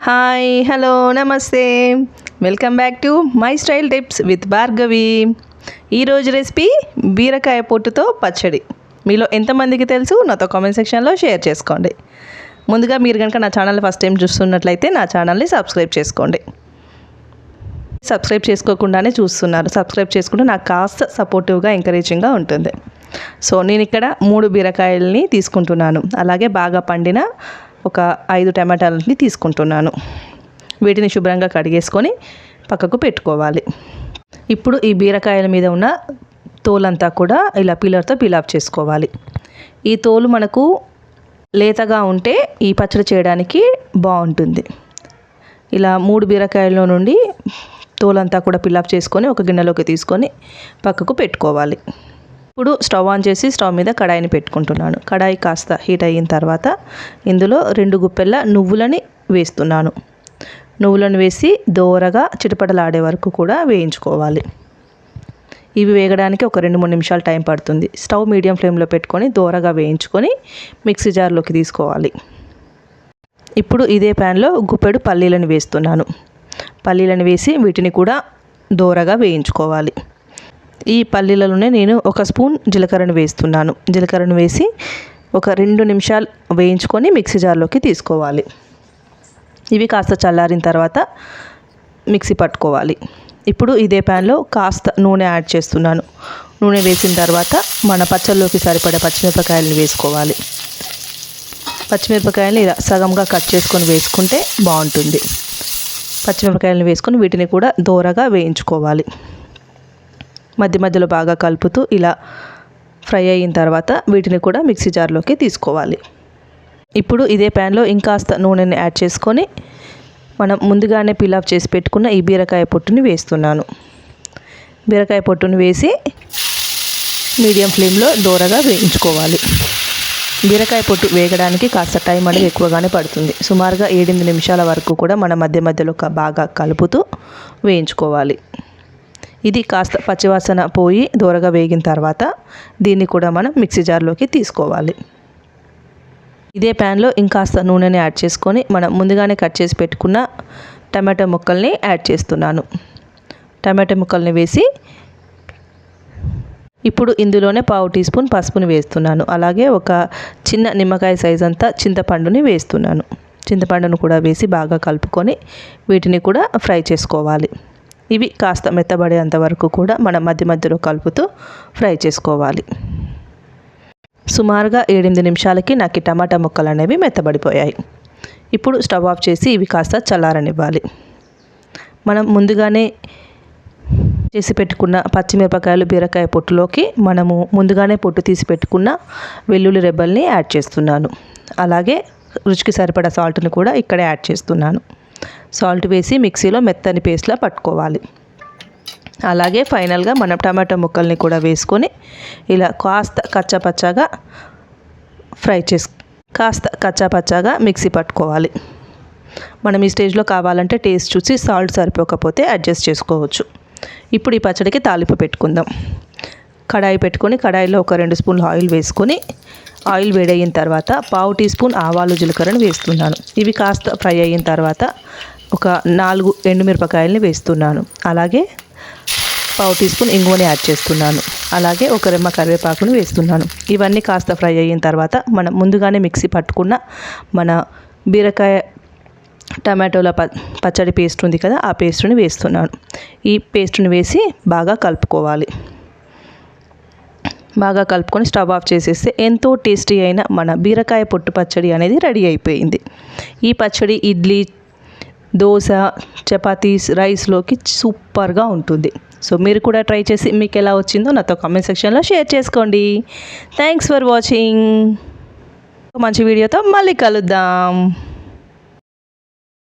Hi hello నమస్తే welcome back to my style tips with Bhargavi. ఈరోజు recipe బీరకాయ పొట్టుతో పచ్చడి. మీలో ఎంతమందికి తెలుసు నాతో కామెంట్ సెక్షన్లో షేర్ చేసుకోండి. ముందుగా మీరు కనుక నా ఛానల్ ఫస్ట్ టైం చూస్తున్నట్లయితే నా ఛానల్ని సబ్స్క్రైబ్ చేసుకోండి. సబ్స్క్రైబ్ చేసుకోకుండానే చూస్తున్నారు. సబ్స్క్రైబ్ చేసుకుంటే నాకు కాస్త సపోర్టివ్గా ఎంకరేజింగ్గా ఉంటుంది. సో నేను ఇక్కడ 3 బీరకాయలని తీసుకుంటున్నాను. అలాగే బాగా పండిన ఒక 5 టమాటాలని తీసుకుంటున్నాను. వీటిని శుభ్రంగా కడిగేసుకొని పక్కకు పెట్టుకోవాలి. ఇప్పుడు ఈ బీరకాయల మీద ఉన్న తోలంతా కూడా ఇలా పీలర్తో పీల్ ఆఫ్ చేసుకోవాలి. ఈ తోలు మనకు లేతగా ఉంటే ఈ పచ్చడి చేయడానికి బాగుంటుంది. ఇలా 3 బీరకాయల నుండి తోలంతా కూడా పీల్ ఆఫ్ చేసుకొని ఒక గిన్నెలోకి తీసుకొని పక్కకు పెట్టుకోవాలి. ఇప్పుడు స్టవ్ ఆన్ చేసి స్టవ్ మీద కడాయిని పెట్టుకుంటున్నాను. కడాయి కాస్త హీట్ అయిన తర్వాత ఇందులో 2 గుప్పెళ్ళ నువ్వులని వేస్తున్నాను. నువ్వులను వేసి దోరగా చిటపటలాడే వరకు కూడా వేయించుకోవాలి. ఇవి వేగడానికి ఒక 2-3 నిమిషాలు టైం పడుతుంది. స్టవ్ మీడియం ఫ్లేమ్లో పెట్టుకొని దోరగా వేయించుకొని మిక్సీ జార్లోకి తీసుకోవాలి. ఇప్పుడు ఇదే ప్యాన్లో గుప్పెడు పల్లీలను వేస్తున్నాను. పల్లీలను వేసి వీటిని కూడా దోరగా వేయించుకోవాలి. ఈ పల్లీలలోనే నేను 1 స్పూన్ జీలకర్రను వేస్తున్నాను. జీలకర్రను వేసి ఒక 2 నిమిషాలు వేయించుకొని మిక్సీ జార్లోకి తీసుకోవాలి. ఇవి కాస్త చల్లారిన తర్వాత మిక్సీ పట్టుకోవాలి. ఇప్పుడు ఇదే ప్యాన్లో కాస్త నూనె యాడ్ చేస్తున్నాను. నూనె వేసిన తర్వాత మన పచ్చళ్ళలోకి సరిపడే పచ్చిమిరపకాయలను వేసుకోవాలి. పచ్చిమిరపకాయలను ఇలా సగంగా కట్ చేసుకొని వేసుకుంటే బాగుంటుంది. పచ్చిమిరపకాయలను వేసుకొని వీటిని కూడా దోరగా వేయించుకోవాలి. మధ్య మధ్యలో బాగా కలుపుతూ ఇలా ఫ్రై అయిన తర్వాత వీటిని కూడా మిక్సీ జార్లోకి తీసుకోవాలి. ఇప్పుడు ఇదే ప్యాన్లో ఇంకాస్త నూనెని యాడ్ చేసుకొని మనం ముందుగానే పీల్ ఆఫ్ చేసి పెట్టుకున్న ఈ బీరకాయ పొట్టుని వేస్తున్నాను. బీరకాయ పొట్టుని వేసి మీడియం ఫ్లేమ్లో దోరగా వేయించుకోవాలి. బీరకాయ పొట్టు వేగడానికి కాస్త టైం అనేది ఎక్కువగానే పడుతుంది. సుమారుగా 7-8 నిమిషాల వరకు కూడా మనం మధ్య మధ్యలో బాగా కలుపుతూ వేయించుకోవాలి. ఇది కాస్త పచ్చివాసన పోయి దోరగా వేగిన తర్వాత దీన్ని కూడా మనం మిక్సీ జార్లోకి తీసుకోవాలి. ఇదే ప్యాన్లో ఇంకాస్త నూనెని యాడ్ చేసుకొని మనం ముందుగానే కట్ చేసి పెట్టుకున్న టమాటో ముక్కల్ని యాడ్ చేస్తున్నాను. టమాటో ముక్కల్ని వేసి ఇప్పుడు ఇందులోనే 1/2 టీ స్పూన్ పసుపుని వేస్తున్నాను. అలాగే ఒక చిన్న నిమ్మకాయ సైజ్ అంతా చింతపండుని వేస్తున్నాను. చింతపండును కూడా వేసి బాగా కలుపుకొని వీటిని కూడా ఫ్రై చేసుకోవాలి. ఇవి కాస్త మెత్తబడేంత వరకు కూడా మనం మధ్య మధ్యలో కలుపుతూ ఫ్రై చేసుకోవాలి. సుమారుగా 7-8 నిమిషాలకి నాకు ఈ టమాటా ముక్కలు అనేవి మెత్తబడిపోయాయి. ఇప్పుడు స్టవ్ ఆఫ్ చేసి ఇవి కాస్త చల్లారనివ్వాలి. మనం ముందుగానే చేసి పెట్టుకున్న పచ్చిమిరపకాయలు బీరకాయ పొట్టులోకి మనము ముందుగానే పొట్టు తీసి పెట్టుకున్న వెల్లుల్లి రెబ్బల్ని యాడ్ చేస్తున్నాను. అలాగే రుచికి సరిపడా సాల్ట్ని కూడా ఇక్కడే యాడ్ చేస్తున్నాను. సాల్ట్ వేసి మిక్సీలో మెత్తని పేస్ట్లా పట్టుకోవాలి. అలాగే ఫైనల్గా మనం టమాటో ముక్కల్ని కూడా వేసుకొని ఇలా కాస్త కచ్చాపచ్చాగా మిక్సీ పట్టుకోవాలి. మనం ఈ స్టేజ్లో కావాలంటే టేస్ట్ చూసి సాల్ట్ సరిపోకపోతే అడ్జస్ట్ చేసుకోవచ్చు. ఇప్పుడు ఈ పచ్చడికి తాలింపు పెట్టుకుందాం. కడాయి పెట్టుకొని కడాయిలో ఒక 2 స్పూన్లు ఆయిల్ వేసుకొని ఆయిల్ వేడయిన తర్వాత 1/2 టీ స్పూన్ ఆవాలు జీలకర్రను వేస్తున్నాను. ఇవి కాస్త ఫ్రై అయిన తర్వాత ఒక 4 ఎండుమిరపకాయలని వేస్తున్నాను. అలాగే 1/2 టీ స్పూన్ ఇంగువని యాడ్ చేస్తున్నాను. అలాగే ఒక రెమ్మ కరివేపాకును వేస్తున్నాను. ఇవన్నీ కాస్త ఫ్రై అయిన తర్వాత మనం ముందుగానే మిక్సీ పట్టుకున్న మన బీరకాయ టమాటోల పచ్చడి పేస్ట్ ఉంది కదా, ఆ పేస్ట్ని వేస్తున్నాను. ఈ పేస్ట్ని వేసి బాగా కలుపుకోవాలి. బాగా కలుపుకొని స్టవ్ ఆఫ్ చేసేస్తే ఎంతో టేస్టీ అయిన మన బీరకాయ పొట్టు పచ్చడి అనేది రెడీ అయిపోయింది. ఈ పచ్చడి ఇడ్లీ, దోశ, చపాతీస్, రైస్లోకి సూపర్గా ఉంటుంది. సో మీరు కూడా ట్రై చేసి మీకు ఎలా వచ్చిందో నాతో కామెంట్ సెక్షన్లో షేర్ చేసుకోండి. Thanks for watching. మంచి వీడియోతో మళ్ళీ కలుద్దాం.